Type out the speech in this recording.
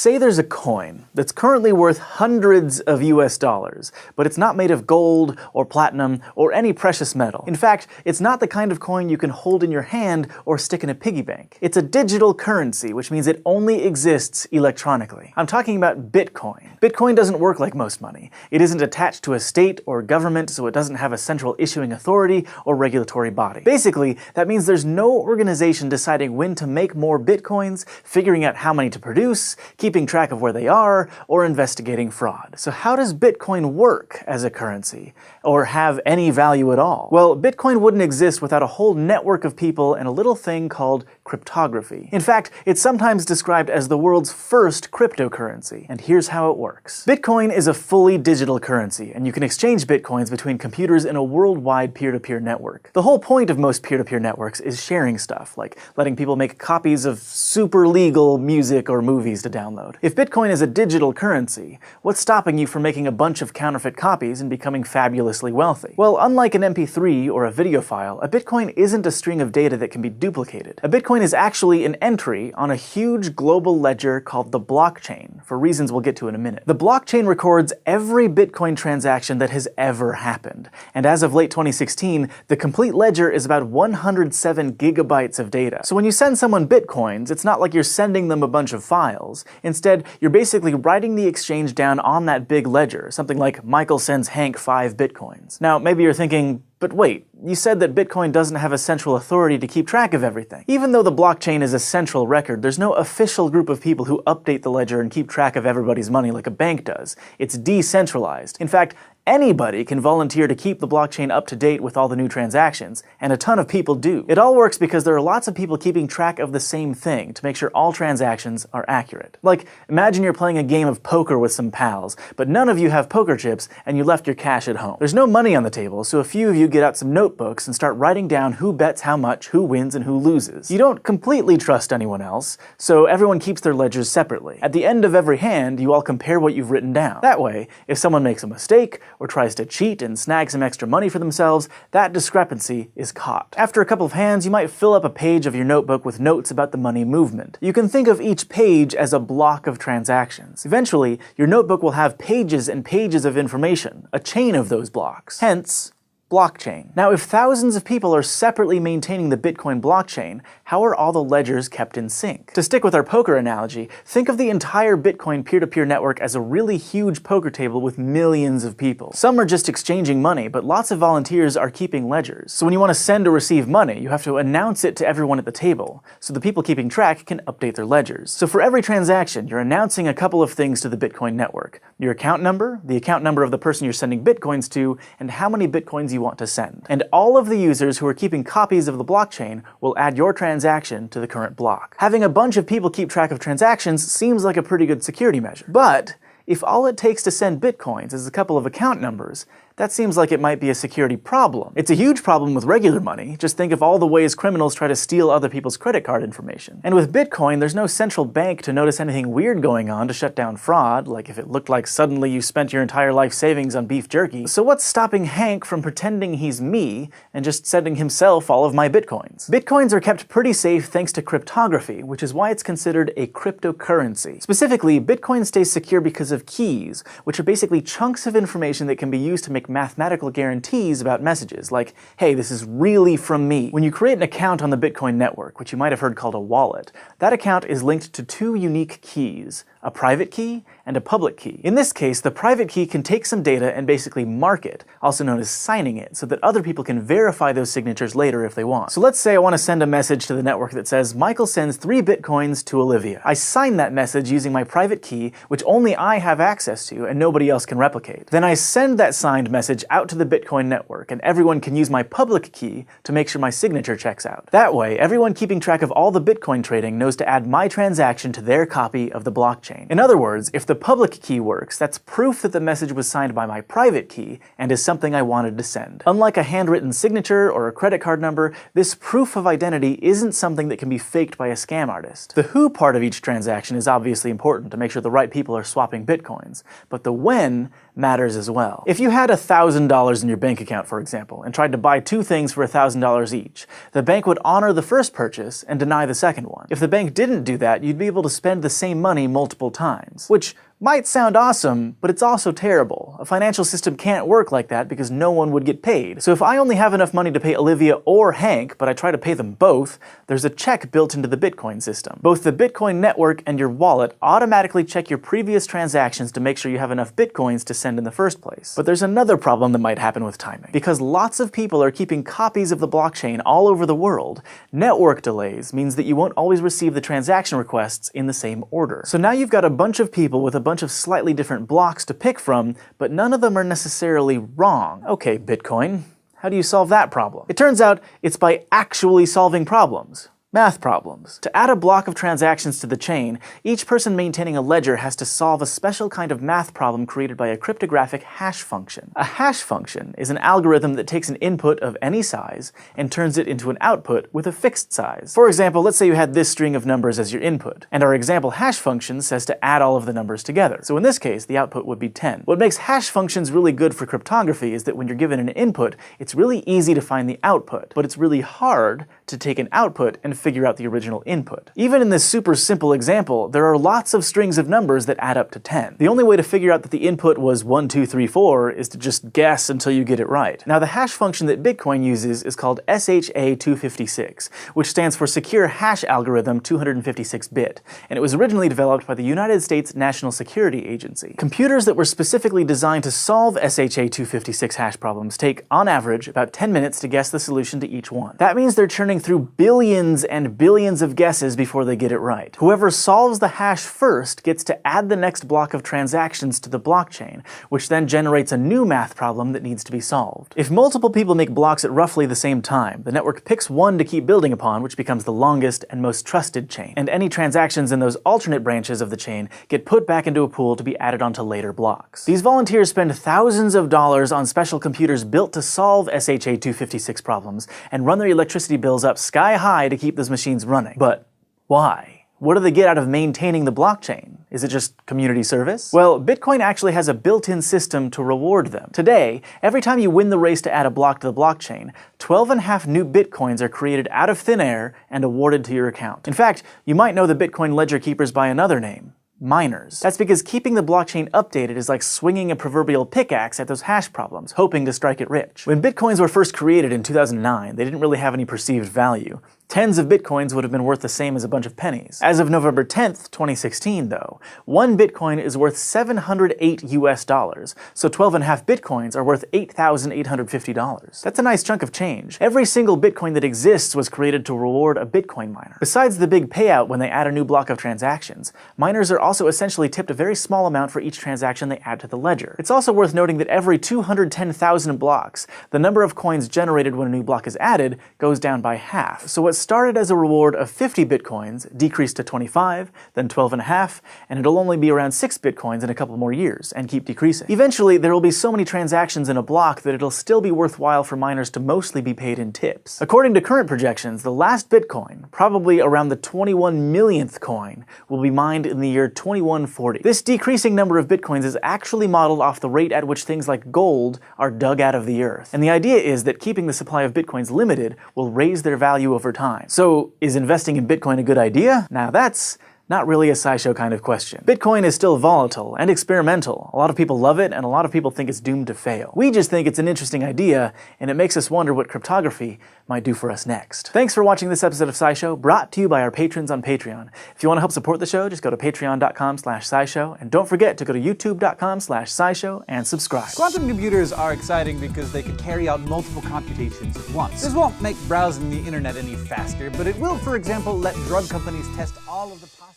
Say there's a coin that's currently worth hundreds of US dollars, but it's not made of gold or platinum or any precious metal. In fact, it's not the kind of coin you can hold in your hand or stick in a piggy bank. It's a digital currency, which means it only exists electronically. I'm talking about Bitcoin. Bitcoin doesn't work like most money. It isn't attached to a state or government, so it doesn't have a central issuing authority or regulatory body. Basically, that means there's no organization deciding when to make more Bitcoins, figuring out how many to produce, keeping track of where they are, or investigating fraud. So how does Bitcoin work as a currency? Or have any value at all? Well, Bitcoin wouldn't exist without a whole network of people and a little thing called cryptography. In fact, it's sometimes described as the world's first cryptocurrency, and here's how it works. Bitcoin is a fully digital currency, and you can exchange Bitcoins between computers in a worldwide peer-to-peer network. The whole point of most peer-to-peer networks is sharing stuff, like letting people make copies of super legal music or movies to download. If Bitcoin is a digital currency, what's stopping you from making a bunch of counterfeit copies and becoming fabulously wealthy? Well, unlike an MP3 or a video file, a Bitcoin isn't a string of data that can be duplicated. A Bitcoin is actually an entry on a huge global ledger called the blockchain, for reasons we'll get to in a minute. The blockchain records every Bitcoin transaction that has ever happened, and as of late 2016, the complete ledger is about 107 gigabytes of data. So when you send someone Bitcoins, it's not like you're sending them a bunch of files. Instead, you're basically writing the exchange down on that big ledger, something like Michael sends Hank 5 Bitcoins. Now, maybe you're thinking, but wait, you said that Bitcoin doesn't have a central authority to keep track of everything. Even though the blockchain is a central record, there's no official group of people who update the ledger and keep track of everybody's money like a bank does. It's decentralized. In fact, anybody can volunteer to keep the blockchain up to date with all the new transactions, and a ton of people do. It all works because there are lots of people keeping track of the same thing to make sure all transactions are accurate. Like, imagine you're playing a game of poker with some pals, but none of you have poker chips and you left your cash at home. There's no money on the table, so a few of you get out some notebooks and start writing down who bets how much, who wins, and who loses. You don't completely trust anyone else, so everyone keeps their ledgers separately. At the end of every hand, you all compare what you've written down. That way, if someone makes a mistake, or tries to cheat and snag some extra money for themselves, that discrepancy is caught. After a couple of hands, you might fill up a page of your notebook with notes about the money movement. You can think of each page as a block of transactions. Eventually, your notebook will have pages and pages of information, a chain of those blocks. Hence, blockchain. Now, if thousands of people are separately maintaining the Bitcoin blockchain, how are all the ledgers kept in sync? To stick with our poker analogy, think of the entire Bitcoin peer-to-peer network as a really huge poker table with millions of people. Some are just exchanging money, but lots of volunteers are keeping ledgers. So when you want to send or receive money, you have to announce it to everyone at the table, so the people keeping track can update their ledgers. So for every transaction, you're announcing a couple of things to the Bitcoin network: your account number, the account number of the person you're sending Bitcoins to, and how many Bitcoins you want to send. And all of the users who are keeping copies of the blockchain will add your transaction to the current block. Having a bunch of people keep track of transactions seems like a pretty good security measure. But if all it takes to send Bitcoins is a couple of account numbers, that seems like it might be a security problem. It's a huge problem with regular money. Just think of all the ways criminals try to steal other people's credit card information. And with Bitcoin, there's no central bank to notice anything weird going on to shut down fraud, like if it looked like suddenly you spent your entire life savings on beef jerky. So what's stopping Hank from pretending he's me and just sending himself all of my Bitcoins? Bitcoins are kept pretty safe thanks to cryptography, which is why it's considered a cryptocurrency. Specifically, Bitcoin stays secure because of keys, which are basically chunks of information that can be used to make mathematical guarantees about messages, like, hey, this is really from me. When you create an account on the Bitcoin network, which you might have heard called a wallet, that account is linked to two unique keys: a private key and a public key. In this case, the private key can take some data and basically mark it, also known as signing it, so that other people can verify those signatures later if they want. So let's say I want to send a message to the network that says, Michael sends 3 Bitcoins to Olivia. I sign that message using my private key, which only I have access to and nobody else can replicate. Then I send that signed message out to the Bitcoin network, and everyone can use my public key to make sure my signature checks out. That way, everyone keeping track of all the Bitcoin trading knows to add my transaction to their copy of the blockchain. In other words, if the public key works, that's proof that the message was signed by my private key and is something I wanted to send. Unlike a handwritten signature or a credit card number, this proof of identity isn't something that can be faked by a scam artist. The who part of each transaction is obviously important to make sure the right people are swapping Bitcoins, but the when matters as well. If you had $1,000 in your bank account, for example, and tried to buy two things for $1,000 each, the bank would honor the first purchase and deny the second one. If the bank didn't do that, you'd be able to spend the same money multiple times, which might sound awesome, but it's also terrible. A financial system can't work like that because no one would get paid. So if I only have enough money to pay Olivia or Hank, but I try to pay them both, there's a check built into the Bitcoin system. Both the Bitcoin network and your wallet automatically check your previous transactions to make sure you have enough Bitcoins to send in the first place. But there's another problem that might happen with timing. Because lots of people are keeping copies of the blockchain all over the world, network delays means that you won't always receive the transaction requests in the same order. So now you've got a bunch of people with a bunch of slightly different blocks to pick from, but none of them are necessarily wrong. Okay, Bitcoin, how do you solve that problem? It turns out it's by actually solving problems. Math problems. To add a block of transactions to the chain, each person maintaining a ledger has to solve a special kind of math problem created by a cryptographic hash function. A hash function is an algorithm that takes an input of any size and turns it into an output with a fixed size. For example, let's say you had this string of numbers as your input, and our example hash function says to add all of the numbers together. So in this case, the output would be 10. What makes hash functions really good for cryptography is that when you're given an input, it's really easy to find the output, but it's really hard to take an output and figure out the original input. Even in this super simple example, there are lots of strings of numbers that add up to 10. The only way to figure out that the input was 1, 2, 3, 4 is to just guess until you get it right. Now the hash function that Bitcoin uses is called SHA-256, which stands for Secure Hash Algorithm 256-bit, and it was originally developed by the United States National Security Agency. Computers that were specifically designed to solve SHA-256 hash problems take, on average, about 10 minutes to guess the solution to each one. That means they're churning through billions and billions of guesses before they get it right. Whoever solves the hash first gets to add the next block of transactions to the blockchain, which then generates a new math problem that needs to be solved. If multiple people make blocks at roughly the same time, the network picks one to keep building upon, which becomes the longest and most trusted chain, and any transactions in those alternate branches of the chain get put back into a pool to be added onto later blocks. These volunteers spend thousands of dollars on special computers built to solve SHA-256 problems and run their electricity bills up sky high to keep those machines running. But why? What do they get out of maintaining the blockchain? Is it just community service? Well, Bitcoin actually has a built-in system to reward them. Today, every time you win the race to add a block to the blockchain, 12.5 new Bitcoins are created out of thin air and awarded to your account. In fact, you might know the Bitcoin ledger keepers by another name: miners. That's because keeping the blockchain updated is like swinging a proverbial pickaxe at those hash problems, hoping to strike it rich. When Bitcoins were first created in 2009, they didn't really have any perceived value. Tens of Bitcoins would have been worth the same as a bunch of pennies. As of November 10th, 2016, though, one Bitcoin is worth $708 so 12.5 Bitcoins are worth $8,850. That's a nice chunk of change. Every single Bitcoin that exists was created to reward a Bitcoin miner. Besides the big payout when they add a new block of transactions, miners are also essentially tipped a very small amount for each transaction they add to the ledger. It's also worth noting that every 210,000 blocks, the number of coins generated when a new block is added goes down by half. So what started as a reward of 50 Bitcoins decreased to 25, then 12.5, and it'll only be around 6 Bitcoins in a couple more years, and keep decreasing. Eventually, there will be so many transactions in a block that it'll still be worthwhile for miners to mostly be paid in tips. According to current projections, the last Bitcoin, probably around the 21 millionth coin, will be mined in the year 2140. This decreasing number of Bitcoins is actually modeled off the rate at which things like gold are dug out of the earth. And the idea is that keeping the supply of Bitcoins limited will raise their value over time. So, is investing in Bitcoin a good idea? Now that's not really a SciShow kind of question. Bitcoin is still volatile and experimental. A lot of people love it, and a lot of people think it's doomed to fail. We just think it's an interesting idea, and it makes us wonder what cryptography might do for us next. Thanks for watching this episode of SciShow, brought to you by our patrons on Patreon. If you want to help support the show, just go to patreon.com/scishow, and don't forget to go to youtube.com/scishow and subscribe. Quantum computers are exciting because they can carry out multiple computations at once. This won't make browsing the internet any faster, but it will, for example, let drug companies test all of the possible